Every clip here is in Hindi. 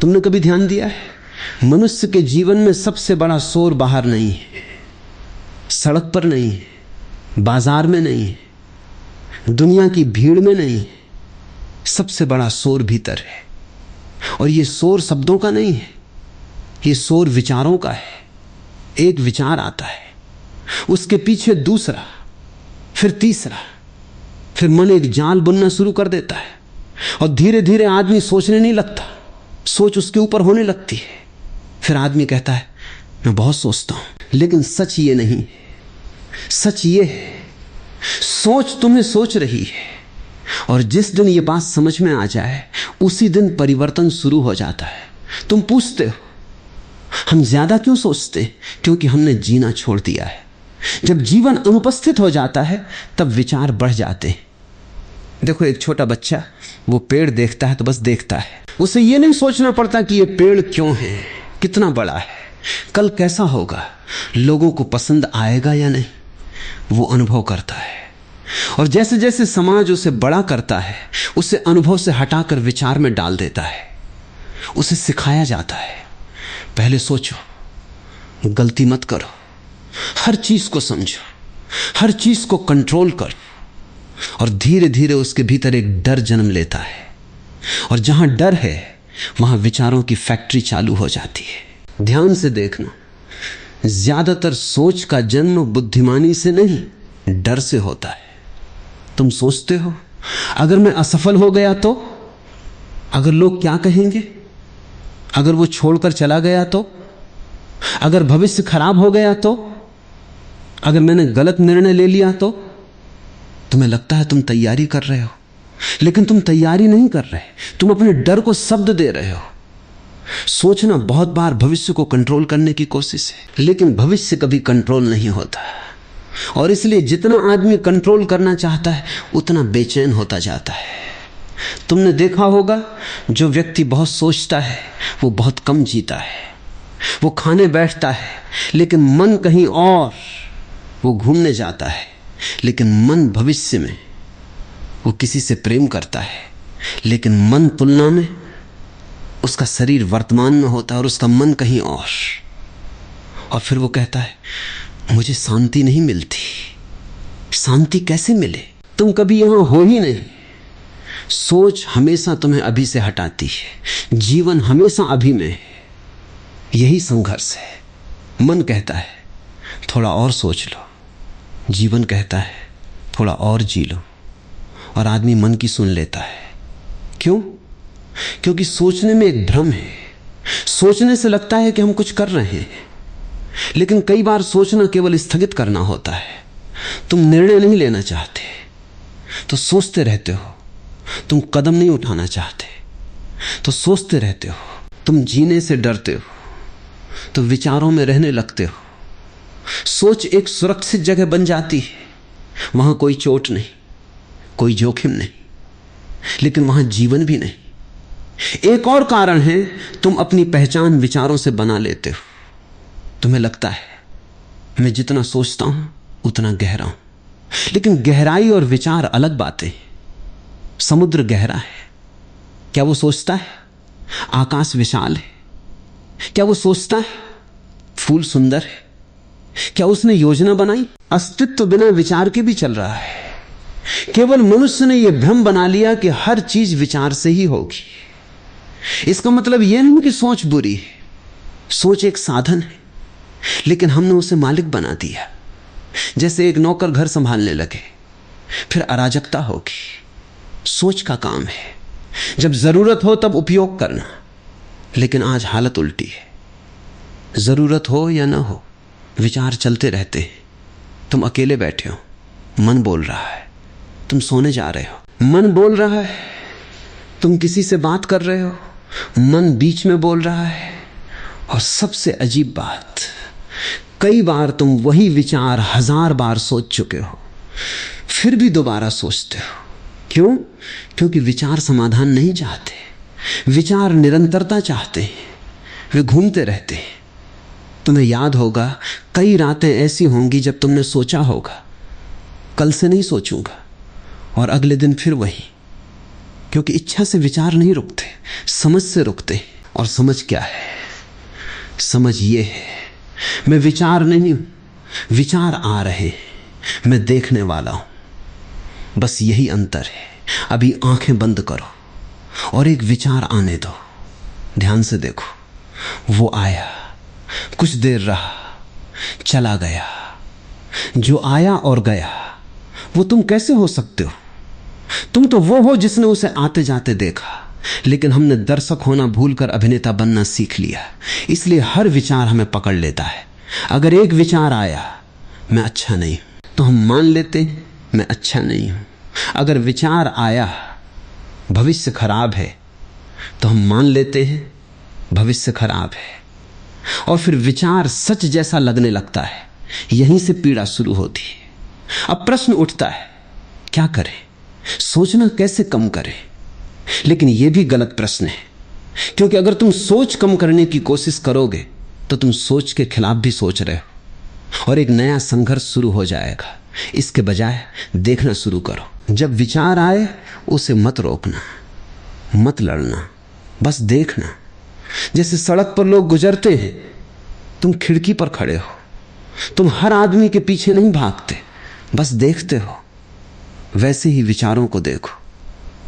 तुमने कभी ध्यान दिया है, मनुष्य के जीवन में सबसे बड़ा शोर बाहर नहीं है, सड़क पर नहीं है, बाजार में नहीं है, दुनिया की भीड़ में नहीं है। सबसे बड़ा शोर भीतर है। और ये शोर शब्दों का नहीं है, ये शोर विचारों का है। एक विचार आता है, उसके पीछे दूसरा, फिर तीसरा, फिर मन एक जाल बुनना शुरू कर देता है और धीरे धीरे आदमी सोचने नहीं लगता, सोच उसके ऊपर होने लगती है। फिर आदमी कहता है मैं बहुत सोचता हूं। लेकिन सच ये नहीं, सच ये है सोच तुम्हें सोच रही है, और जिस दिन ये बात समझ में आ जाए उसी दिन परिवर्तन शुरू हो जाता है। तुम पूछते हो हम ज्यादा क्यों सोचते? क्योंकि हमने जीना छोड़ दिया है। जब जीवन अनुपस्थित हो जाता है तब विचार बढ़ जाते हैं। देखो, एक छोटा बच्चा वो पेड़ देखता है तो बस देखता है, उसे ये नहीं सोचना पड़ता कि ये पेड़ क्यों है, कितना बड़ा है, कल कैसा होगा, लोगों को पसंद आएगा या नहीं। वो अनुभव करता है। और जैसे जैसे समाज उसे बड़ा करता है, उसे अनुभव से हटाकर विचार में डाल देता है। उसे सिखाया जाता है पहले सोचो, गलती मत करो, हर चीज को समझो, हर चीज को कंट्रोल करो। और धीरे धीरे उसके भीतर एक डर जन्म लेता है, और जहां डर है वहां विचारों की फैक्ट्री चालू हो जाती है। ध्यान से देखना, ज्यादातर सोच का जन्म बुद्धिमानी से नहीं, डर से होता है। तुम सोचते हो अगर मैं असफल हो गया तो, अगर लोग क्या कहेंगे, अगर वो छोड़कर चला गया तो, अगर भविष्य खराब हो गया तो, अगर मैंने गलत निर्णय ले लिया तो। तुम्हें लगता है तुम तैयारी कर रहे हो, लेकिन तुम तैयारी नहीं कर रहे, तुम अपने डर को शब्द दे रहे हो। सोचना बहुत बार भविष्य को कंट्रोल करने की कोशिश है, लेकिन भविष्य कभी कंट्रोल नहीं होता। और इसलिए जितना आदमी कंट्रोल करना चाहता है उतना बेचैन होता जाता है। तुमने देखा होगा जो व्यक्ति बहुत सोचता है वो बहुत कम जीता है। वो खाने बैठता है लेकिन मन कहीं और, वो घूमने जाता है लेकिन मन भविष्य में, वो किसी से प्रेम करता है लेकिन मन तुलना में, उसका शरीर वर्तमान में होता है और उसका मन कहीं और फिर वो कहता है मुझे शांति नहीं मिलती। शांति कैसे मिले? तुम कभी यहां हो ही नहीं। सोच हमेशा तुम्हें अभी से हटाती है, जीवन हमेशा अभी में है। यही संघर्ष है। मन कहता है थोड़ा और सोच लो, जीवन कहता है थोड़ा और जी लो, और आदमी मन की सुन लेता है। क्यों? क्योंकि सोचने में एक भ्रम है। सोचने से लगता है कि हम कुछ कर रहे हैं, लेकिन कई बार सोचना केवल स्थगित करना होता है। तुम निर्णय नहीं लेना चाहते तो सोचते रहते हो, तुम कदम नहीं उठाना चाहते तो सोचते रहते हो, तुम जीने से डरते हो तो विचारों में रहने लगते हो। सोच एक सुरक्षित जगह बन जाती है, वहां कोई चोट नहीं, कोई जोखिम नहीं, लेकिन वहां जीवन भी नहीं। एक और कारण है, तुम अपनी पहचान विचारों से बना लेते हो। तुम्हें लगता है मैं जितना सोचता हूं उतना गहरा हूं, लेकिन गहराई और विचार अलग बातें। समुद्र गहरा है, क्या वो सोचता है आकाश विशाल है? क्या वो सोचता है फूल सुंदर है? क्या उसने योजना बनाई? अस्तित्व बिना विचार के भी चल रहा है। केवल मनुष्य ने यह भ्रम बना लिया कि हर चीज विचार से ही होगी। इसका मतलब यह नहीं कि सोच बुरी है, सोच एक साधन है, लेकिन हमने उसे मालिक बना दिया। जैसे एक नौकर घर संभालने लगे, फिर अराजकता होगी। सोच का काम है जब जरूरत हो तब उपयोग करना, लेकिन आज हालत उल्टी है। जरूरत हो या ना हो, विचार चलते रहते हैं। तुम अकेले बैठे हो, मन बोल रहा है, तुम सोने जा रहे हो, मन बोल रहा है, तुम किसी से बात कर रहे हो, मन बीच में बोल रहा है। और सबसे अजीब बात, कई बार तुम वही विचार 1000 बार सोच चुके हो, फिर भी दोबारा सोचते हो। क्यों? क्योंकि विचार समाधान नहीं चाहते, विचार निरंतरता चाहते हैं, वे घूमते रहते हैं। तुम्हें याद होगा कई रातें ऐसी होंगी जब तुमने सोचा होगा कल से नहीं सोचूंगा, और अगले दिन फिर वही। क्योंकि इच्छा से विचार नहीं रुकते, समझ से रुकते। और समझ क्या है? समझ ये है, मैं विचार नहीं हूं, विचार आ रहे, मैं देखने वाला हूं। बस यही अंतर है। अभी आंखें बंद करो और एक विचार आने दो। ध्यान से देखो। वो आया, कुछ देर रहा, चला गया। जो आया और गया वो तुम कैसे हो सकते हो? तुम तो वो हो जिसने उसे आते जाते देखा। लेकिन हमने दर्शक होना भूलकर अभिनेता बनना सीख लिया। इसलिए हर विचार हमें पकड़ लेता है। अगर एक विचार आया, मैं अच्छा नहीं हूं, तो हम मान लेते हैं मैं अच्छा नहीं हूं। अगर विचार आया, भविष्य खराब है, तो हम मान लेते हैं भविष्य खराब है। और फिर विचार सच जैसा लगने लगता है। यहीं से पीड़ा शुरू होती है। अब प्रश्न उठता है, क्या करें? सोचना कैसे कम करें? लेकिन यह भी गलत प्रश्न है, क्योंकि अगर तुम सोच कम करने की कोशिश करोगे तो तुम सोच के खिलाफ भी सोच रहे हो और एक नया संघर्ष शुरू हो जाएगा। इसके बजाय देखना शुरू करो। जब विचार आए उसे मत रोकना, मत लड़ना, बस देखना। जैसे सड़क पर लोग गुजरते हैं, तुम खिड़की पर खड़े हो, तुम हर आदमी के पीछे नहीं भागते, बस देखते हो। वैसे ही विचारों को देखो।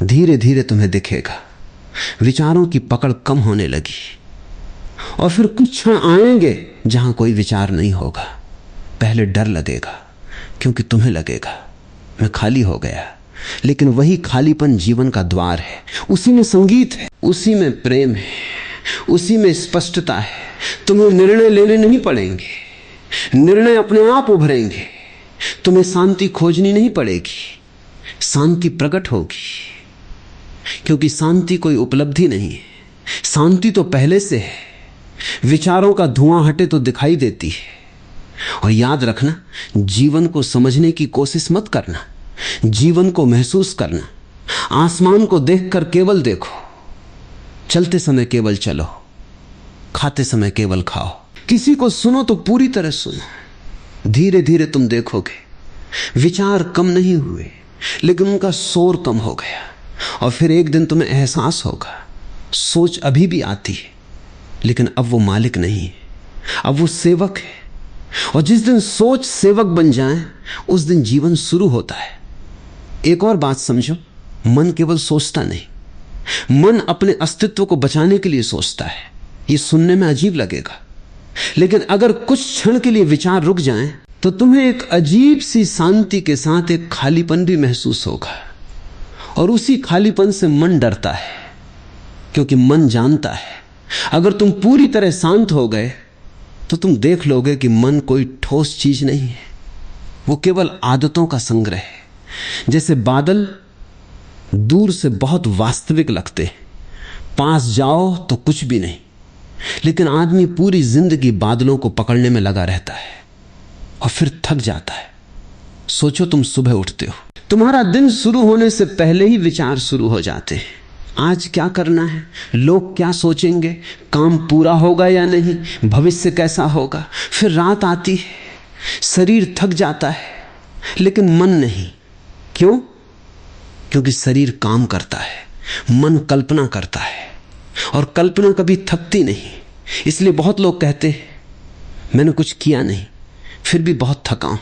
धीरे धीरे तुम्हें दिखेगा विचारों की पकड़ कम होने लगी। और फिर कुछ क्षण आएंगे जहां कोई विचार नहीं होगा। पहले डर लगेगा, क्योंकि तुम्हें लगेगा मैं खाली हो गया। लेकिन वही खालीपन जीवन का द्वार है। उसी में संगीत है, उसी में प्रेम है, उसी में स्पष्टता है। तुम्हें निर्णय लेने नहीं पड़ेंगे, निर्णय अपने आप उभरेंगे। तुम्हें शांति खोजनी नहीं पड़ेगी, शांति प्रकट होगी। क्योंकि शांति कोई उपलब्धि नहीं है, शांति तो पहले से है। विचारों का धुआं हटे तो दिखाई देती है। और याद रखना, जीवन को समझने की कोशिश मत करना, जीवन को महसूस करना। आसमान को देखकर केवल देखो, चलते समय केवल चलो, खाते समय केवल खाओ। किसी को सुनो तो पूरी तरह सुनो। धीरे धीरे तुम देखोगे विचार कम नहीं हुए, लेकिन उनका शोर कम हो गया। और फिर एक दिन तुम्हें एहसास होगा, सोच अभी भी आती है, लेकिन अब वो मालिक नहीं है, अब वो सेवक है। और जिस दिन सोच सेवक बन जाए, उस दिन जीवन शुरू होता है। एक और बात समझो, मन केवल सोचता नहीं, मन अपने अस्तित्व को बचाने के लिए सोचता है। ये सुनने में अजीब लगेगा, लेकिन अगर कुछ क्षण के लिए विचार रुक जाएं, तो तुम्हें एक अजीब सी शांति के साथ एक खालीपन भी महसूस होगा। और उसी खालीपन से मन डरता है, क्योंकि मन जानता है अगर तुम पूरी तरह शांत हो गए तो तुम देख लोगे कि मन कोई ठोस चीज नहीं है, वो केवल आदतों का संग्रह है। जैसे बादल दूर से बहुत वास्तविक लगते हैं, पास जाओ तो कुछ भी नहीं, लेकिन आदमी पूरी जिंदगी बादलों को पकड़ने में लगा रहता है और फिर थक जाता है। सोचो, तुम सुबह उठते हो, तुम्हारा दिन शुरू होने से पहले ही विचार शुरू हो जाते हैं। आज क्या करना है, लोग क्या सोचेंगे, काम पूरा होगा या नहीं, भविष्य कैसा होगा। फिर रात आती है, शरीर थक जाता है, लेकिन मन नहीं। क्यों? क्योंकि शरीर काम करता है, मन कल्पना करता है, और कल्पना कभी थकती नहीं। इसलिए बहुत लोग कहते हैं मैंने कुछ किया नहीं, फिर भी बहुत थका हूं,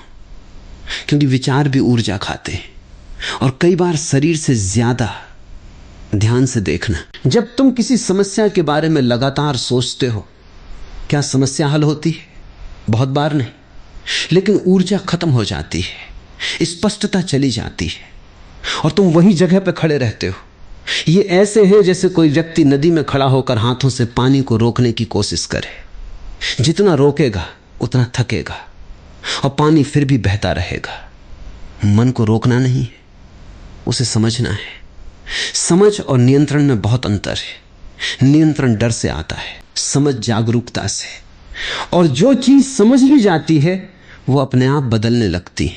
क्योंकि विचार भी ऊर्जा खाते हैं, और कई बार शरीर से ज्यादा। ध्यान से देखना, जब तुम किसी समस्या के बारे में लगातार सोचते हो, क्या समस्या हल होती है? बहुत बार नहीं, लेकिन ऊर्जा खत्म हो जाती है, स्पष्टता चली जाती है, और तुम वही जगह पर खड़े रहते हो। ये ऐसे है जैसे कोई व्यक्ति नदी में खड़ा होकर हाथों से पानी को रोकने की कोशिश करे। जितना रोकेगा उतना थकेगा, और पानी फिर भी बहता रहेगा। मन को रोकना नहीं है, उसे समझना है। समझ और नियंत्रण में बहुत अंतर है। नियंत्रण डर से आता है, समझ जागरूकता से। और जो चीज समझ भी जाती है वो अपने आप बदलने लगती है।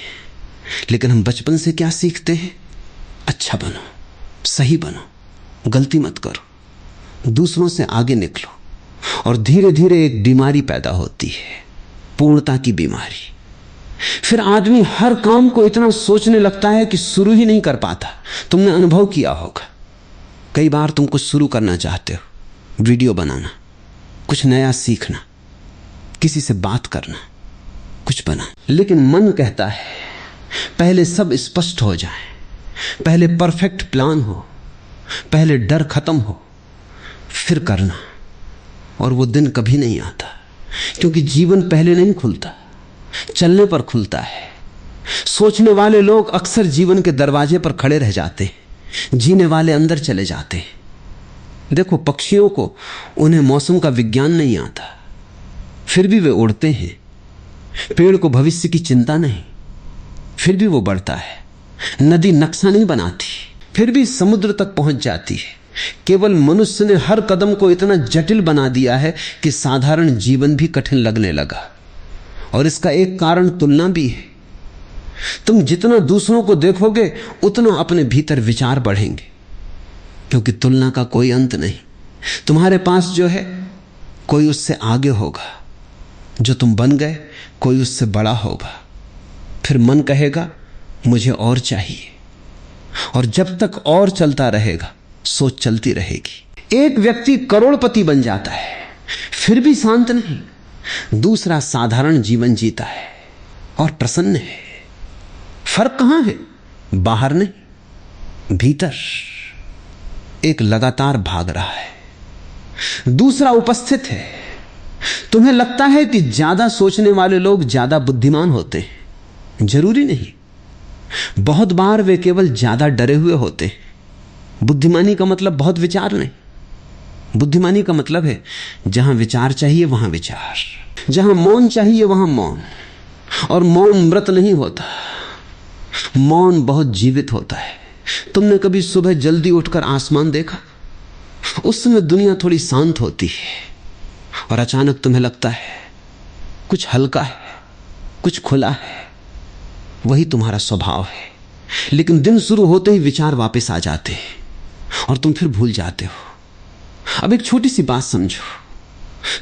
लेकिन हम बचपन से क्या सीखते हैं? अच्छा बनो, सही बनो, गलती मत करो, दूसरों से आगे निकलो। और धीरे धीरे एक बीमारी पैदा होती है, पूर्णता की बीमारी। फिर आदमी हर काम को इतना सोचने लगता है कि शुरू ही नहीं कर पाता। तुमने अनुभव किया होगा, कई बार तुम कुछ शुरू करना चाहते हो वीडियो बनाना, कुछ नया सीखना, किसी से बात करना, कुछ बना। लेकिन मन कहता है पहले सब स्पष्ट हो जाए, पहले परफेक्ट प्लान हो, पहले डर खत्म हो, फिर करना। और वो दिन कभी नहीं आता, क्योंकि जीवन पहले नहीं खुलता, चलने पर खुलता है। सोचने वाले लोग अक्सर जीवन के दरवाजे पर खड़े रह जाते हैं, जीने वाले अंदर चले जाते हैं। देखो, पक्षियों को, उन्हें मौसम का विज्ञान नहीं आता, फिर भी वे उड़ते हैं। पेड़ को भविष्य की चिंता नहीं, फिर भी वो बढ़ता है। नदी नक्शा नहीं बनाती, फिर भी समुद्र तक पहुंच जाती है। केवल मनुष्य ने हर कदम को इतना जटिल बना दिया है कि साधारण जीवन भी कठिन लगने लगा। और इसका एक कारण तुलना भी है। तुम जितना दूसरों को देखोगे उतना अपने भीतर विचार बढ़ेंगे, क्योंकि तुलना का कोई अंत नहीं। तुम्हारे पास जो है कोई उससे आगे होगा, जो तुम बन गए कोई उससे बड़ा होगा। फिर मन कहेगा मुझे और चाहिए, और जब तक और चलता रहेगा सोच चलती रहेगी। एक व्यक्ति करोड़पति बन जाता है, फिर भी शांत नहीं। दूसरा साधारण जीवन जीता है और प्रसन्न है। फर्क कहां है? बाहर नहीं, भीतर। एक लगातार भाग रहा है, दूसरा उपस्थित है। तुम्हें लगता है कि ज्यादा सोचने वाले लोग ज्यादा बुद्धिमान होते हैं, जरूरी नहीं। बहुत बार वे केवल ज्यादा डरे हुए होते हैं। बुद्धिमानी का मतलब बहुत विचार नहीं। बुद्धिमानी का मतलब है जहां विचार चाहिए वहां विचार, जहां मौन चाहिए वहां मौन। और मौन मृत नहीं होता, मौन बहुत जीवित होता है। तुमने कभी सुबह जल्दी उठकर आसमान देखा? उस समय दुनिया थोड़ी शांत होती है और अचानक तुम्हें लगता है कुछ हल्का है, कुछ खुला है। वही तुम्हारा स्वभाव है। लेकिन दिन शुरू होते ही विचार वापस आ जाते हैं और तुम फिर भूल जाते हो। अब एक छोटी सी बात समझो,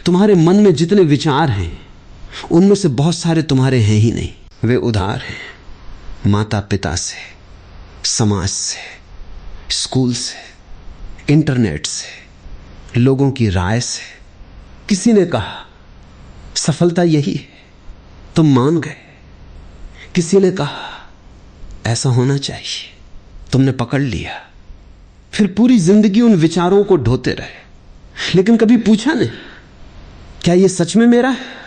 तुम्हारे मन में जितने विचार हैं उनमें से बहुत सारे तुम्हारे हैं ही नहीं। वे उधार हैं माता पिता से, समाज से, स्कूल से, इंटरनेट से, लोगों की राय से। किसी ने कहा सफलता यही है, तुम मान गए। किसी ने कहा ऐसा होना चाहिए, तुमने पकड़ लिया। फिर पूरी जिंदगी उन विचारों को ढोते रहे, लेकिन कभी पूछा नहीं क्या ये सच में मेरा है?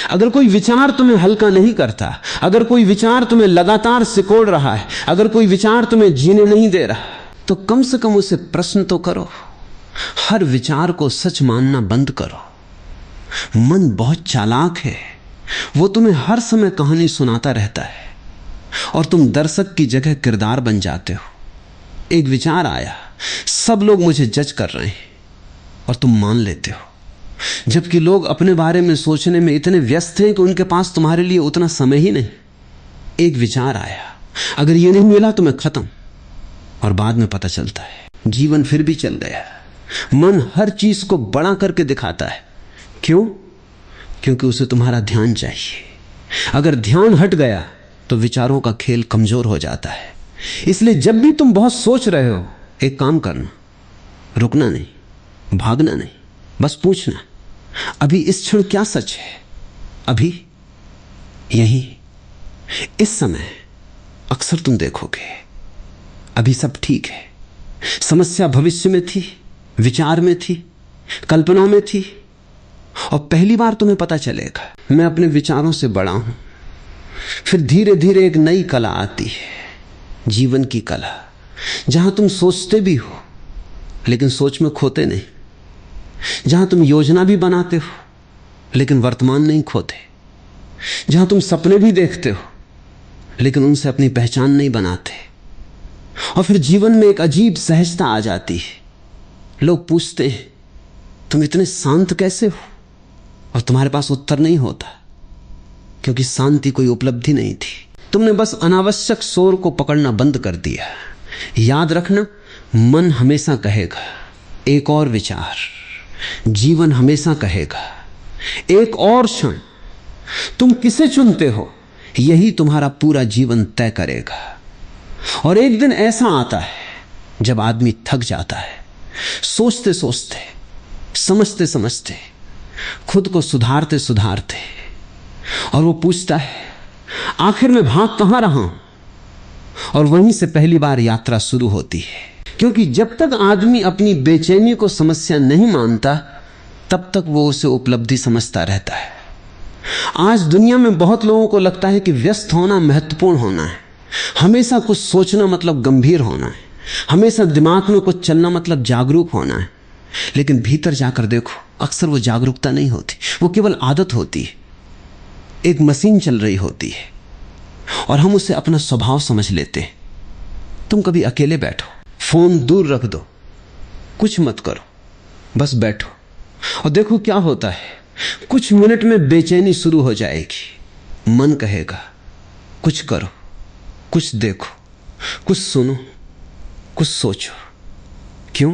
अगर कोई विचार तुम्हें हल्का नहीं करता, अगर कोई विचार तुम्हें लगातार सिकोड़ रहा है, अगर कोई विचार तुम्हें जीने नहीं दे रहा, तो कम से कम उसे प्रश्न तो करो। हर विचार को सच मानना बंद करो। मन बहुत चालाक है, वो तुम्हें हर समय कहानी सुनाता रहता है और तुम दर्शक की जगह किरदार बन जाते हो। एक विचार आया, सब लोग मुझे जज कर रहे हैं, और तुम मान लेते हो, जबकि लोग अपने बारे में सोचने में इतने व्यस्त हैं कि उनके पास तुम्हारे लिए उतना समय ही नहीं। एक विचार आया, अगर ये नहीं मिला तो मैं खत्म, और बाद में पता चलता है जीवन फिर भी चल गया। मन हर चीज को बड़ा करके दिखाता है। क्यों? क्योंकि उसे तुम्हारा ध्यान चाहिए। अगर ध्यान हट गया तो विचारों का खेल कमजोर हो जाता है। इसलिए जब भी तुम बहुत सोच रहे हो, एक काम करना, रुकना नहीं, भागना नहीं, बस पूछना अभी इस क्षण क्या सच है? अभी यही इस समय अक्सर तुम देखोगे अभी सब ठीक है। समस्या भविष्य में थी, विचार में थी, कल्पना में थी, और पहली बार तुम्हें पता चलेगा मैं अपने विचारों से बड़ा हूं। फिर धीरे धीरे एक नई कला आती है, जीवन की कला, जहां तुम सोचते भी हो लेकिन सोच में खोते नहीं, जहां तुम योजना भी बनाते हो लेकिन वर्तमान नहीं खोते, जहां तुम सपने भी देखते हो लेकिन उनसे अपनी पहचान नहीं बनाते। और फिर जीवन में एक अजीब सहजता आ जाती है। लोग पूछते हैं तुम इतने शांत कैसे हो? और तुम्हारे पास उत्तर नहीं होता, क्योंकि शांति कोई उपलब्धि नहीं थी। तुमने बस अनावश्यक शोर को पकड़ना बंद कर दिया। याद रखना, मन हमेशा कहेगा एक और विचार, जीवन हमेशा कहेगा एक और क्षण। तुम किसे चुनते हो यही तुम्हारा पूरा जीवन तय करेगा। और एक दिन ऐसा आता है जब आदमी थक जाता है, सोचते सोचते, समझते समझते, खुद को सुधारते सुधारते, और वो पूछता है आखिर मैं भाग कहाँ रहा हूं। और वहीं से पहली बार यात्रा शुरू होती है। क्योंकि जब तक आदमी अपनी बेचैनी को समस्या नहीं मानता, तब तक वो उसे उपलब्धि समझता रहता है। आज दुनिया में बहुत लोगों को लगता है कि व्यस्त होना महत्वपूर्ण होना है, हमेशा कुछ सोचना मतलब गंभीर होना है, हमेशा दिमाग में कुछ चलना मतलब जागरूक होना है। लेकिन भीतर जाकर देखो, अक्सर वो जागरूकता नहीं होती, वो केवल आदत होती है, एक मशीन चल रही होती है और हम उसे अपना स्वभाव समझ लेते हैं। तुम कभी अकेले बैठो, फोन दूर रख दो, कुछ मत करो, बस बैठो और देखो क्या होता है। कुछ मिनट में बेचैनी शुरू हो जाएगी। मन कहेगा कुछ करो, कुछ देखो, कुछ सुनो, कुछ सोचो। क्यों?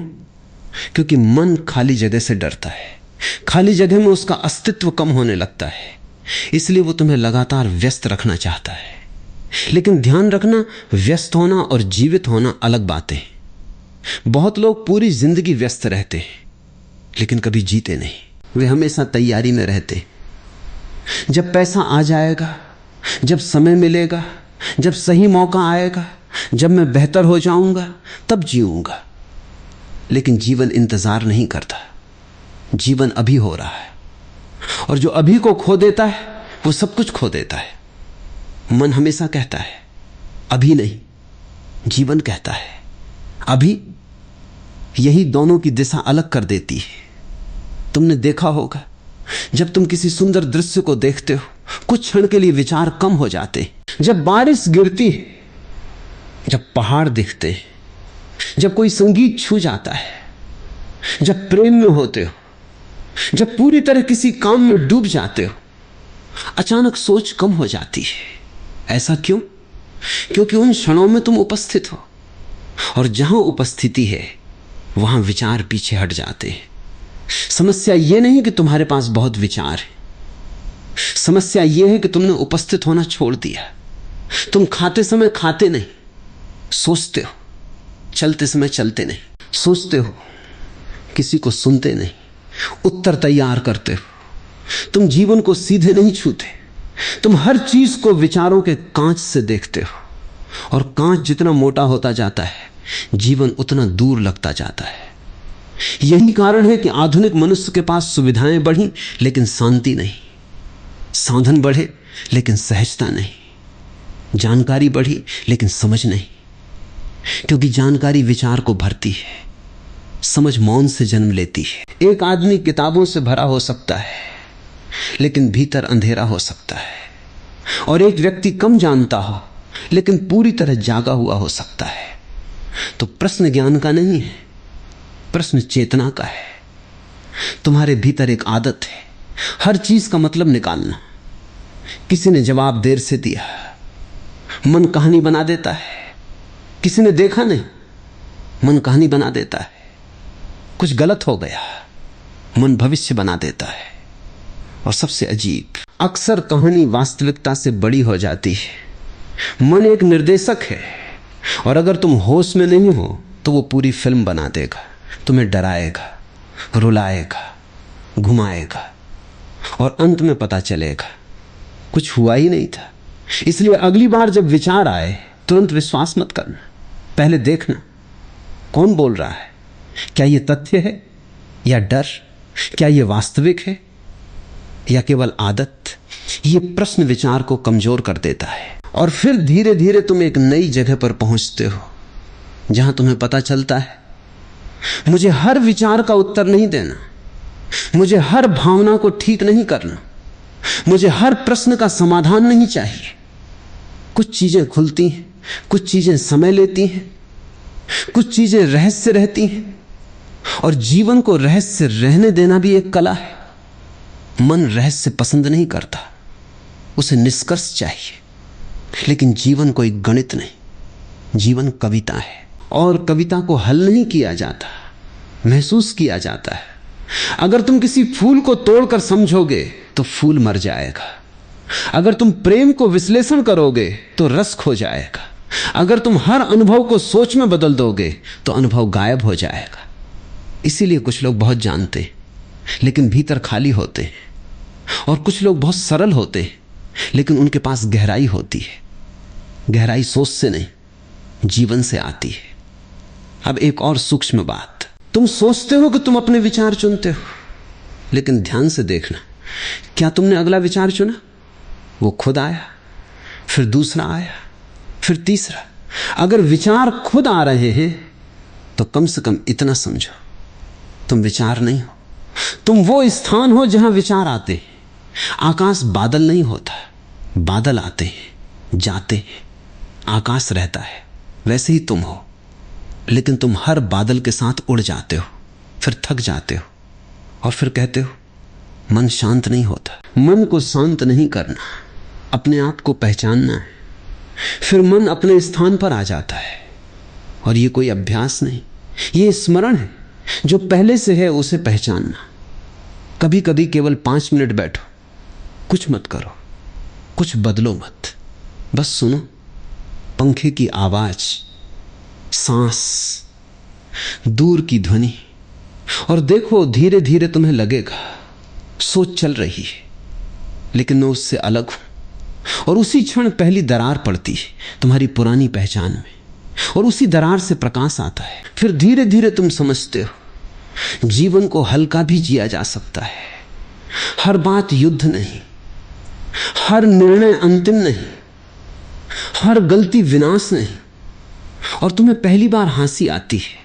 क्योंकि मन खाली जगह से डरता है, खाली जगह में उसका अस्तित्व कम होने लगता है, इसलिए वो तुम्हें लगातार व्यस्त रखना चाहता है। लेकिन ध्यान रखना, व्यस्त होना और जीवित होना अलग बातें हैं। बहुत लोग पूरी जिंदगी व्यस्त रहते हैं लेकिन कभी जीते नहीं। वे हमेशा तैयारी में रहते, जब पैसा आ जाएगा, जब समय मिलेगा, जब सही मौका आएगा, जब मैं बेहतर हो जाऊंगा तब जीऊंगा। लेकिन जीवन इंतजार नहीं करता, जीवन अभी हो रहा है, और जो अभी को खो देता है वो सब कुछ खो देता है। मन हमेशा कहता है अभी नहीं, जीवन कहता है अभी। यही दोनों की दिशा अलग कर देती है। तुमने देखा होगा, जब तुम किसी सुंदर दृश्य को देखते हो, कुछ क्षण के लिए विचार कम हो जाते। जब बारिश गिरती है, जब पहाड़ दिखते, जब कोई संगीत छू जाता है, जब प्रेम में होते हो, जब पूरी तरह किसी काम में डूब जाते हो, अचानक सोच कम हो जाती है। ऐसा क्यों? क्योंकि उन क्षणों में तुम उपस्थित हो, और जहां उपस्थिति है वहां विचार पीछे हट जाते हैं। समस्या यह नहीं कि तुम्हारे पास बहुत विचार है, समस्या यह है कि तुमने उपस्थित होना छोड़ दिया। तुम खाते समय खाते नहीं, सोचते हो, चलते समय चलते नहीं, सोचते हो, किसी को सुनते नहीं, उत्तर तैयार करते हो। तुम जीवन को सीधे नहीं छूते, तुम हर चीज को विचारों के कांच से देखते हो, और कांच जितना मोटा होता जाता है जीवन उतना दूर लगता जाता है। यही कारण है कि आधुनिक मनुष्य के पास सुविधाएं बढ़ी लेकिन शांति नहीं, साधन बढ़े लेकिन सहजता नहीं, जानकारी बढ़ी लेकिन समझ नहीं। क्योंकि जानकारी विचार को भरती है, समझ मौन से जन्म लेती है। एक आदमी किताबों से भरा हो सकता है लेकिन भीतर अंधेरा हो सकता है, और एक व्यक्ति कम जानता हो लेकिन पूरी तरह जागा हुआ हो सकता है। तो प्रश्न ज्ञान का नहीं है, प्रश्न चेतना का है। तुम्हारे भीतर एक आदत है हर चीज का मतलब निकालना। किसी ने जवाब देर से दिया, मन कहानी बना देता है। किसी ने देखा नहीं, मन कहानी बना देता है। कुछ गलत हो गया, मन भविष्य बना देता है। और सबसे अजीब, अक्सर कहानी वास्तविकता से बड़ी हो जाती है। मन एक निर्देशक है, और अगर तुम होश में नहीं हो तो वो पूरी फिल्म बना देगा, तुम्हें डराएगा, रुलाएगा, घुमाएगा, और अंत में पता चलेगा कुछ हुआ ही नहीं था। इसलिए अगली बार जब विचार आए तुरंत विश्वास मत करना, पहले देखना कौन बोल रहा है, क्या ये तथ्य है या डर, क्या ये वास्तविक है या केवल आदत। ये प्रश्न विचार को कमजोर कर देता है, और फिर धीरे धीरे तुम एक नई जगह पर पहुंचते हो जहां तुम्हें पता चलता है मुझे हर विचार का उत्तर नहीं देना, मुझे हर भावना को ठीक नहीं करना, मुझे हर प्रश्न का समाधान नहीं चाहिए। कुछ चीजें खुलती हैं, कुछ चीजें समय लेती हैं, कुछ चीजें रहस्य रहती हैं, और जीवन को रहस्य रहने देना भी एक कला है। मन रहस्य पसंद नहीं करता, उसे निष्कर्ष चाहिए। लेकिन जीवन कोई गणित नहीं, जीवन कविता है, और कविता को हल नहीं किया जाता, महसूस किया जाता है। अगर तुम किसी फूल को तोड़कर समझोगे तो फूल मर जाएगा। अगर तुम प्रेम को विश्लेषण करोगे तो रस खो जाएगा। अगर तुम हर अनुभव को सोच में बदल दोगे तो अनुभव गायब हो जाएगा। इसीलिए कुछ लोग बहुत जानते लेकिन भीतर खाली होते हैं, और कुछ लोग बहुत सरल होते लेकिन उनके पास गहराई होती है। गहराई सोच से नहीं, जीवन से आती है। अब एक और सूक्ष्म बात, तुम सोचते हो कि तुम अपने विचार चुनते हो, लेकिन ध्यान से देखना, क्या तुमने अगला विचार चुना? वो खुद आया, फिर दूसरा आया, फिर तीसरा। अगर विचार खुद आ रहे हैं तो कम से कम इतना समझो, तुम विचार नहीं हो, तुम वो स्थान हो जहां विचार आते हैं। आकाश बादल नहीं होता, बादल आते हैं, जाते हैं, आकाश रहता है। वैसे ही तुम हो, लेकिन तुम हर बादल के साथ उड़ जाते हो, फिर थक जाते हो और फिर कहते हो मन शांत नहीं होता। मन को शांत नहीं करना, अपने आप को पहचानना है, फिर मन अपने स्थान पर आ जाता है। और ये कोई अभ्यास नहीं, ये स्मरण है। जो पहले से है उसे पहचानना। कभी कभी केवल 5 मिनट बैठो, कुछ मत करो, कुछ बदलो मत, बस सुनो पंखे की आवाज, सांस, दूर की ध्वनि, और देखो धीरे धीरे तुम्हें लगेगा सोच चल रही है, लेकिन मैं उससे अलग हूं। और उसी क्षण पहली दरार पड़ती है तुम्हारी पुरानी पहचान में, और उसी दरार से प्रकाश आता है। फिर धीरे धीरे तुम समझते हो जीवन को हल्का भी जिया जा सकता है। हर बात युद्ध नहीं, हर निर्णय अंतिम नहीं, हर गलती विनाश नहीं। और तुम्हें पहली बार हंसी आती है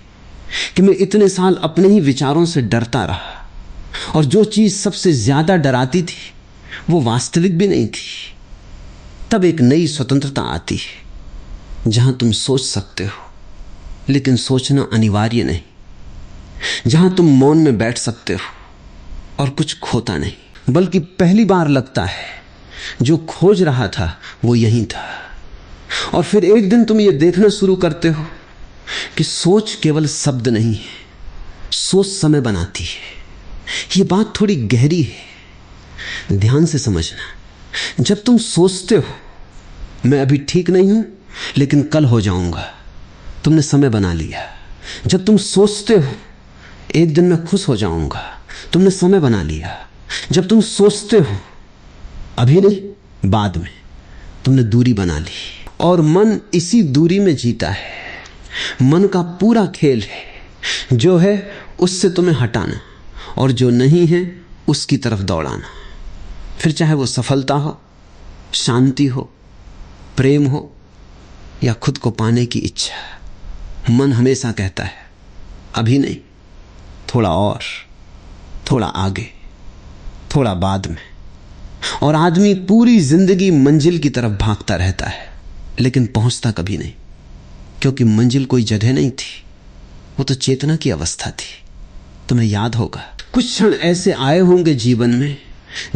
कि मैं इतने साल अपने ही विचारों से डरता रहा, और जो चीज सबसे ज्यादा डराती थी वो वास्तविक भी नहीं थी। तब एक नई स्वतंत्रता आती है जहां तुम सोच सकते हो, लेकिन सोचना अनिवार्य नहीं, जहां तुम मौन में बैठ सकते हो और कुछ खोता नहीं। बल्कि पहली बार लगता है जो खोज रहा था वो यहीं था। और फिर एक दिन तुम ये देखना शुरू करते हो कि सोच केवल शब्द नहीं है, सोच समय बनाती है। ये बात थोड़ी गहरी है, ध्यान से समझना। जब तुम सोचते हो मैं अभी ठीक नहीं हूं लेकिन कल हो जाऊंगा, तुमने समय बना लिया। जब तुम सोचते हो एक दिन मैं खुश हो जाऊंगा, तुमने समय बना लिया। जब तुम सोचते हो अभी नहीं बाद में, तुमने दूरी बना ली। और मन इसी दूरी में जीता है। मन का पूरा खेल है जो है उससे तुम्हें हटाना, और जो नहीं है उसकी तरफ दौड़ाना। फिर चाहे वो सफलता हो, शांति हो, प्रेम हो, या खुद को पाने की इच्छा। मन हमेशा कहता है अभी नहीं, थोड़ा और, थोड़ा आगे, थोड़ा बाद में। और आदमी पूरी जिंदगी मंजिल की तरफ भागता रहता है, लेकिन पहुंचता कभी नहीं, क्योंकि मंजिल कोई जगह नहीं थी, वो तो चेतना की अवस्था थी। तुम्हें याद होगा कुछ क्षण ऐसे आए होंगे जीवन में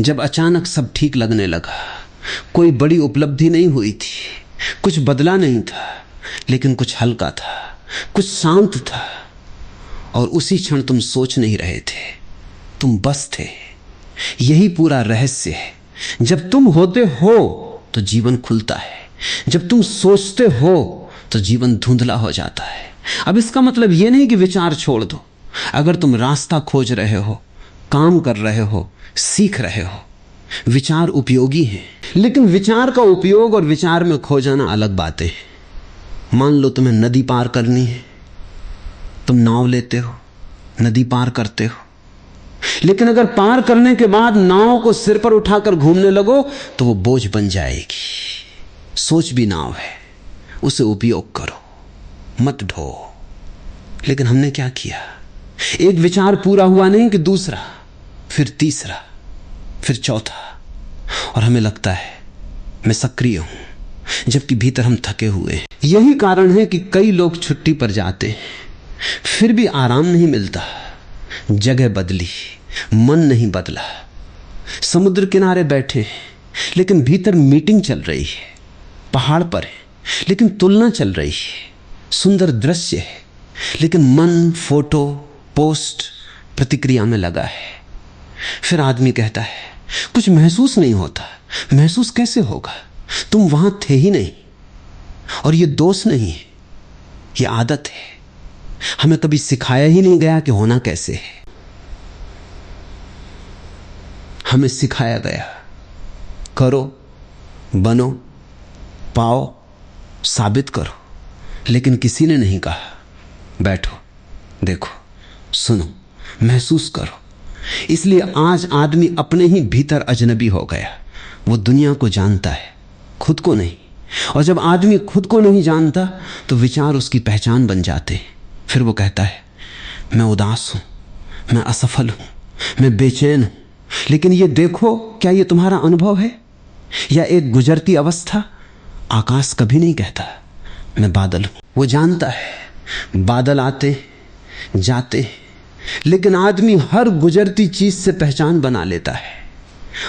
जब अचानक सब ठीक लगने लगा। कोई बड़ी उपलब्धि नहीं हुई थी, कुछ बदला नहीं था, लेकिन कुछ हल्का था, कुछ शांत था। और उसी क्षण तुम सोच नहीं रहे थे, तुम बस थे। यही पूरा रहस्य है। जब तुम होते हो तो जीवन खुलता है, जब तुम सोचते हो तो जीवन धुंधला हो जाता है। अब इसका मतलब यह नहीं कि विचार छोड़ दो। अगर तुम रास्ता खोज रहे हो, काम कर रहे हो, सीख रहे हो, विचार उपयोगी हैं, लेकिन विचार का उपयोग और विचार में खो जाना अलग बातें हैं। मान लो तुम्हें नदी पार करनी है, तुम नाव लेते हो, नदी पार करते हो, लेकिन अगर पार करने के बाद नाव को सिर पर उठाकर घूमने लगो तो वो बोझ बन जाएगी। सोच भी नाव है, उसे उपयोग करो, मत ढो। लेकिन हमने क्या किया, एक विचार पूरा हुआ नहीं कि दूसरा, फिर तीसरा, फिर चौथा, और हमें लगता है मैं सक्रिय हूं, जबकि भीतर हम थके हुए हैं। यही कारण है कि कई लोग छुट्टी पर जाते हैं, फिर भी आराम नहीं मिलता। जगह बदली, मन नहीं बदला। समुद्र किनारे बैठे लेकिन भीतर मीटिंग चल रही है, पहाड़ पर है लेकिन तुलना चल रही है, सुंदर दृश्य है लेकिन मन फोटो, पोस्ट, प्रतिक्रिया में लगा है। फिर आदमी कहता है कुछ महसूस नहीं होता। महसूस कैसे होगा, तुम वहां थे ही नहीं। और ये दोष नहीं है, ये आदत है। हमें कभी सिखाया ही नहीं गया कि होना कैसे है। हमें सिखाया गया करो, बनो, पाओ, साबित करो, लेकिन किसी ने नहीं कहा बैठो, देखो, सुनो, महसूस करो। इसलिए आज आदमी अपने ही भीतर अजनबी हो गया। वो दुनिया को जानता है, खुद को नहीं। और जब आदमी खुद को नहीं जानता तो विचार उसकी पहचान बन जाते हैं। फिर वो कहता है मैं उदास हूं, मैं असफल हूं, मैं बेचैन हूं। लेकिन ये देखो, क्या ये तुम्हारा अनुभव है या एक गुजरती अवस्था? आकाश कभी नहीं कहता मैं बादल हूं। वो जानता है बादल आते जाते, लेकिन आदमी हर गुजरती चीज से पहचान बना लेता है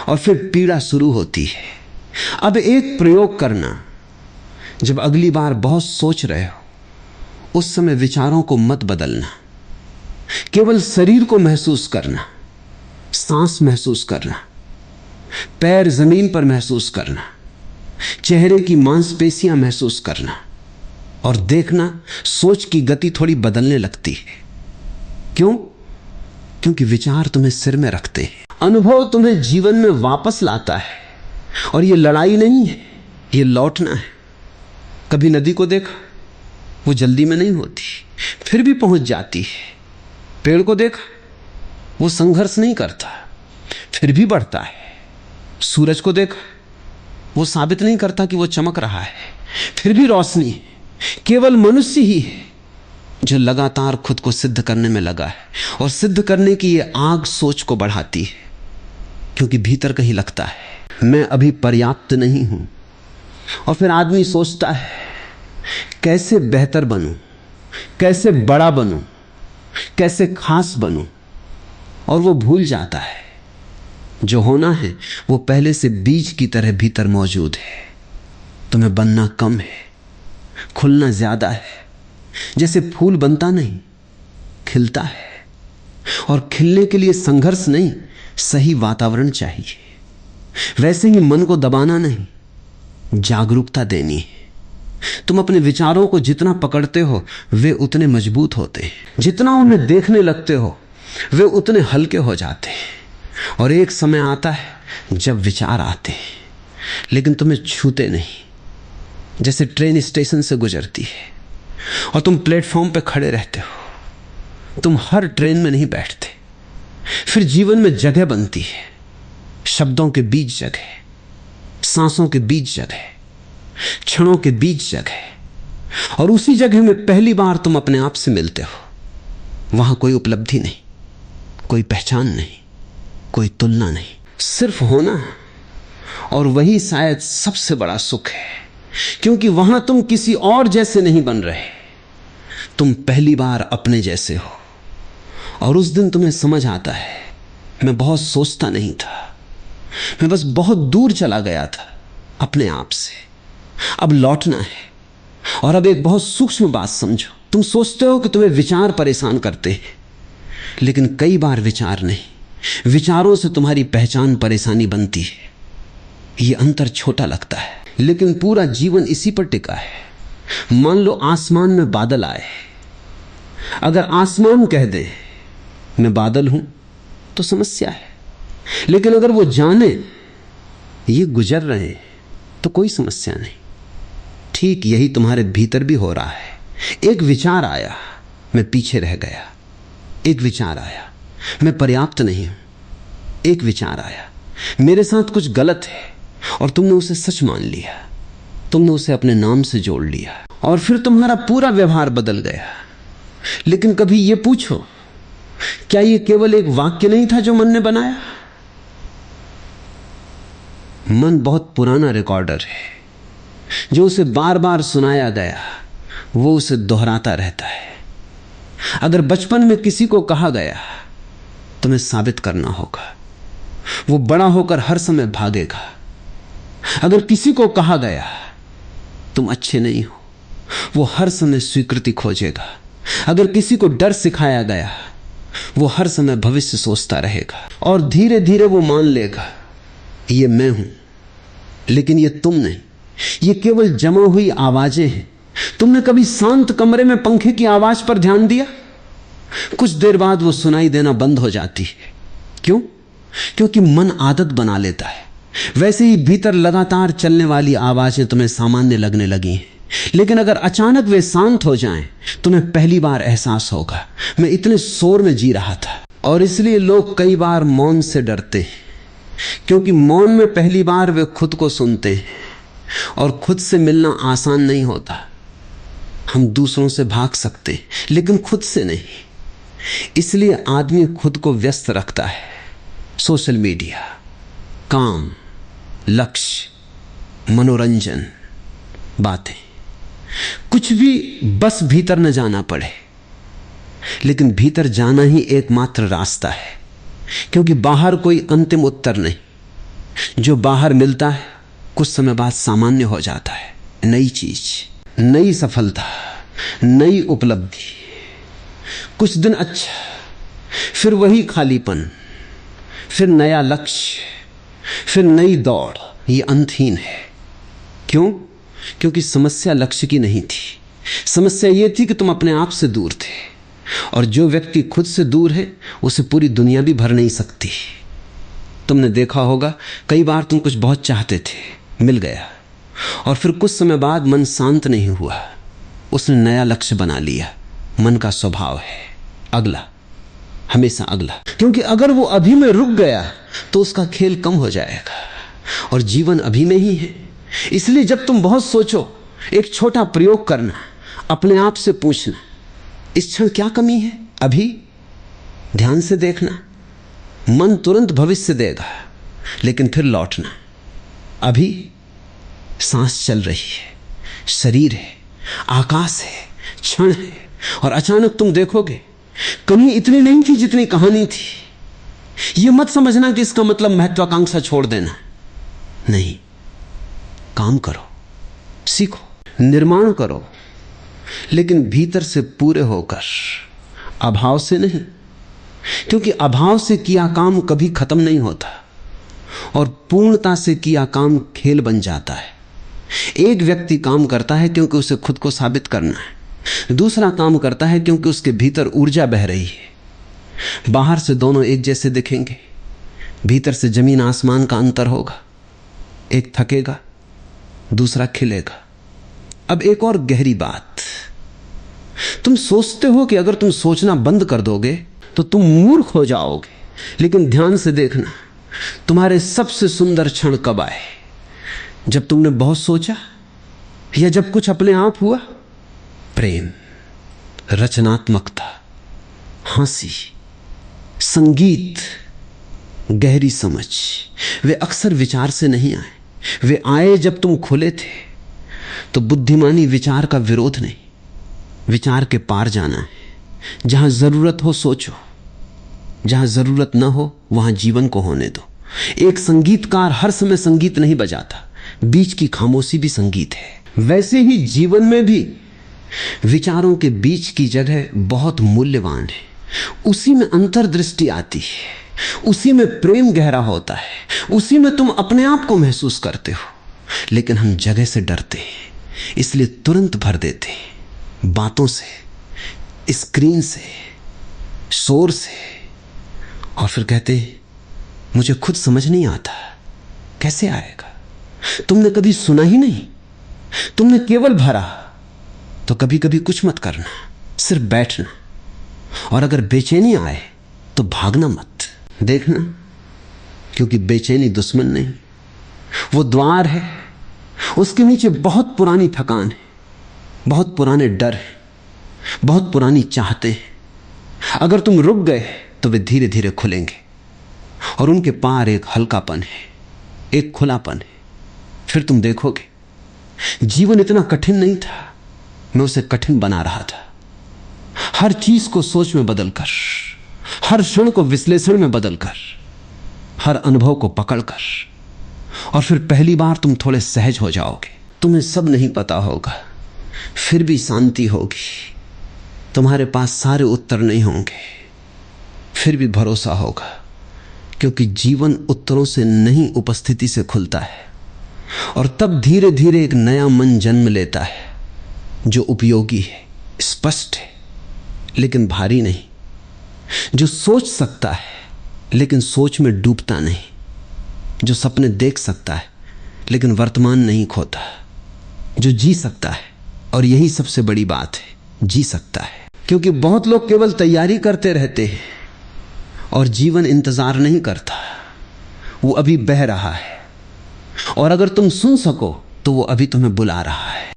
और फिर पीड़ा शुरू होती है। अब एक प्रयोग करना, जब अगली बार बहुत सोच रहे हो उस समय विचारों को मत बदलना, केवल शरीर को महसूस करना, सांस महसूस करना, पैर जमीन पर महसूस करना, चेहरे की मांसपेशियां महसूस करना और देखना सोच की गति थोड़ी बदलने लगती है। क्यों? क्योंकि विचार तुम्हें सिर में रखते हैं। अनुभव तुम्हें जीवन में वापस लाता है और ये लड़ाई नहीं है, ये लौटना है। कभी नदी को देखा, वो जल्दी में नहीं होती, फिर भी पहुंच जाती है। पेड़ को देखा, वो संघर्ष नहीं करता, फिर भी बढ़ता है। सूरज को देखा, वो साबित नहीं करता कि वो चमक रहा है, फिर भी रोशनी है। केवल मनुष्य ही है जो लगातार खुद को सिद्ध करने में लगा है, और सिद्ध करने की ये आग सोच को बढ़ाती है, क्योंकि भीतर कहीं लगता है मैं अभी पर्याप्त नहीं हूं। और फिर आदमी सोचता है कैसे बेहतर बनूं, कैसे बड़ा बनूं, कैसे खास बनूं, और वो भूल जाता है जो होना है वो पहले से बीज की तरह भीतर मौजूद है। तुम्हें बनना कम है, खुलना ज्यादा है। जैसे फूल बनता नहीं, खिलता है, और खिलने के लिए संघर्ष नहीं, सही वातावरण चाहिए। वैसे ही मन को दबाना नहीं, जागरूकता देनी है। तुम अपने विचारों को जितना पकड़ते हो वे उतने मजबूत होते हैं, जितना उन्हें देखने लगते हो वे उतने हल्के हो जाते हैं। और एक समय आता है जब विचार आते हैं लेकिन तुम्हें छूते नहीं। जैसे ट्रेन स्टेशन से गुजरती है और तुम प्लेटफॉर्म पे खड़े रहते हो, तुम हर ट्रेन में नहीं बैठते। फिर जीवन में जगह बनती है, शब्दों के बीच जगह, सांसों के बीच जगह, क्षणों के बीच जगह, और उसी जगह में पहली बार तुम अपने आप से मिलते हो। वहां कोई उपलब्धि नहीं, कोई पहचान नहीं, कोई तुलना नहीं, सिर्फ होना। और वही शायद सबसे बड़ा सुख है, क्योंकि वहां तुम किसी और जैसे नहीं बन रहे, तुम पहली बार अपने जैसे हो। और उस दिन तुम्हें समझ आता है मैं बहुत सोचता नहीं था, मैं बस बहुत दूर चला गया था अपने आप से। अब लौटना है। और अब एक बहुत सूक्ष्म बात समझो, तुम सोचते हो कि तुम्हें विचार परेशान करते हैं, लेकिन कई बार विचार नहीं, विचारों से तुम्हारी पहचान परेशानी बनती है। ये अंतर छोटा लगता है, लेकिन पूरा जीवन इसी पर टिका है। मान लो आसमान में बादल आए, अगर आसमान कह दे मैं बादल हूं तो समस्या है, लेकिन अगर वो जाने ये गुजर रहे तो कोई समस्या नहीं। ठीक यही तुम्हारे भीतर भी हो रहा है। एक विचार आया, मैं पीछे रह गया। एक विचार आया, मैं पर्याप्त नहीं हूं। एक विचार आया, मेरे साथ कुछ गलत है, और तुमने उसे सच मान लिया, तुमने उसे अपने नाम से जोड़ लिया, और फिर तुम्हारा पूरा व्यवहार बदल गया। लेकिन कभी ये पूछो, क्या ये केवल एक वाक्य नहीं था जो मन ने बनाया? मन बहुत पुराना रिकॉर्डर है, जो उसे बार बार सुनाया गया वो उसे दोहराता रहता है। अगर बचपन में किसी को कहा गया तुम्हें साबित करना होगा, वो बड़ा होकर हर समय भागेगा। अगर किसी को कहा गया तुम अच्छे नहीं हो, वो हर समय स्वीकृति खोजेगा। अगर किसी को डर सिखाया गया वो हर समय भविष्य सोचता रहेगा, और धीरे धीरे वो मान लेगा ये मैं हूं, लेकिन ये तुम नहीं। ये केवल जमा हुई आवाजें हैं तुमने कभी शांत कमरे में पंखे की आवाज पर ध्यान दिया? कुछ देर बाद वो सुनाई देना बंद हो जाती है। क्यों? क्योंकि मन आदत बना लेता है। वैसे ही भीतर लगातार चलने वाली आवाजें तुम्हें सामान्य लगने लगी हैं, लेकिन अगर अचानक वे शांत हो जाएं, तुम्हें पहली बार एहसास होगा, मैं इतने शोर में जी रहा था। और इसलिए लोग कई बार मौन से डरते हैं, क्योंकि मौन में पहली बार वे खुद को सुनते हैं, और खुद से मिलना आसान नहीं होता। हम दूसरों से भाग सकते हैं, लेकिन खुद से नहीं। इसलिए आदमी खुद को व्यस्त रखता है। सोशल मीडिया, काम, लक्ष्य, मनोरंजन, बातें, कुछ भी, बस भीतर न जाना पड़े। लेकिन भीतर जाना ही एकमात्र रास्ता है, क्योंकि बाहर कोई अंतिम उत्तर नहीं। जो बाहर मिलता है कुछ समय बाद सामान्य हो जाता है। नई चीज, नई सफलता, नई उपलब्धि, कुछ दिन अच्छा, फिर वही खालीपन, फिर नया लक्ष्य, फिर नई दौड़। ये अंतहीन है। क्यों? क्योंकि समस्या लक्ष्य की नहीं थी। समस्या यह थी कि तुम अपने आप से दूर थे, और जो व्यक्ति खुद से दूर है उसे पूरी दुनिया भी भर नहीं सकती। तुमने देखा होगा, कई बार तुम कुछ बहुत चाहते थे, मिल गया, और फिर कुछ समय बाद मन शांत नहीं हुआ, उसने नया लक्ष्य बना लिया। मन का स्वभाव है अगला, हमेशा अगला। क्योंकि अगर वो अभी में रुक गया तो उसका खेल कम हो जाएगा, और जीवन अभी में ही है। इसलिए जब तुम बहुत सोचो, एक छोटा प्रयोग करना, अपने आप से पूछना, इस क्षण क्या कमी है? अभी ध्यान से देखना, मन तुरंत भविष्य देगा, लेकिन फिर लौटना। अभी सांस चल रही है, शरीर है, आकाश है, क्षण है, और अचानक तुम देखोगे कमी इतनी नहीं थी जितनी कहानी थी। यह मत समझना कि इसका मतलब महत्वाकांक्षा छोड़ देना, नहीं। काम करो, सीखो, निर्माण करो, लेकिन भीतर से पूरे होकर, अभाव से नहीं। क्योंकि अभाव से किया काम कभी खत्म नहीं होता, और पूर्णता से किया काम खेल बन जाता है। एक व्यक्ति काम करता है क्योंकि उसे खुद को साबित करना है, दूसरा काम करता है क्योंकि उसके भीतर ऊर्जा बह रही है। बाहर से दोनों एक जैसे दिखेंगे, भीतर से जमीन आसमान का अंतर होगा। एक थकेगा, दूसरा खिलेगा। अब एक और गहरी बात, तुम सोचते हो कि अगर तुम सोचना बंद कर दोगे तो तुम मूर्ख हो जाओगे, लेकिन ध्यान से देखना, तुम्हारे सबसे सुंदर क्षण कब आए? जब तुमने बहुत सोचा, या जब कुछ अपने आप हुआ? प्रेम, रचनात्मकता, हंसी, संगीत, गहरी समझ, वे अक्सर विचार से नहीं आए। वे आए जब तुम खुले थे। तो बुद्धिमानी विचार का विरोध नहीं, विचार के पार जाना है। जहां जरूरत हो सोचो, जहां जरूरत ना हो वहां जीवन को होने दो। एक संगीतकार हर समय संगीत नहीं बजाता, बीच की खामोशी भी संगीत है। वैसे ही जीवन में भी विचारों के बीच की जगह बहुत मूल्यवान है। उसी में अंतर्दृष्टि आती है, उसी में प्रेम गहरा होता है, उसी में तुम अपने आप को महसूस करते हो। लेकिन हम जगह से डरते हैं, इसलिए तुरंत भर देते हैं बातों से, स्क्रीन से, शोर से, और फिर कहते हैं मुझे खुद समझ नहीं आता। कैसे आएगा? तुमने कभी सुना ही नहीं, तुमने केवल भरा। तो कभी कभी कुछ मत करना, सिर्फ बैठना, और अगर बेचैनी आए तो भागना मत। देखना, क्योंकि बेचैनी दुश्मन नहीं, वो द्वार है। उसके नीचे बहुत पुरानी थकान है, बहुत पुराने डर है, बहुत पुरानी चाहते हैं। अगर तुम रुक गए तो वे धीरे धीरे खुलेंगे, और उनके पार एक हल्कापन है, एक खुलापन है। फिर तुम देखोगे जीवन इतना कठिन नहीं था, मैं उसे कठिन बना रहा था। हर चीज को सोच में बदलकर, हर क्षण को विश्लेषण में बदलकर, हर अनुभव को पकड़कर, और फिर पहली बार तुम थोड़े सहज हो जाओगे। तुम्हें सब नहीं पता होगा, फिर भी शांति होगी। तुम्हारे पास सारे उत्तर नहीं होंगे, फिर भी भरोसा होगा, क्योंकि जीवन उत्तरों से नहीं उपस्थिति से खुलता है। और तब धीरे धीरे एक नया मन जन्म लेता है, जो उपयोगी है, स्पष्ट है लेकिन भारी नहीं, जो सोच सकता है लेकिन सोच में डूबता नहीं, जो सपने देख सकता है लेकिन वर्तमान नहीं खोता, जो जी सकता है, और यही सबसे बड़ी बात है, जी सकता है। क्योंकि बहुत लोग केवल तैयारी करते रहते हैं और जीवन इंतजार नहीं करता, वो अभी बह रहा है, और अगर तुम सुन सको तो वो अभी तुम्हें बुला रहा है।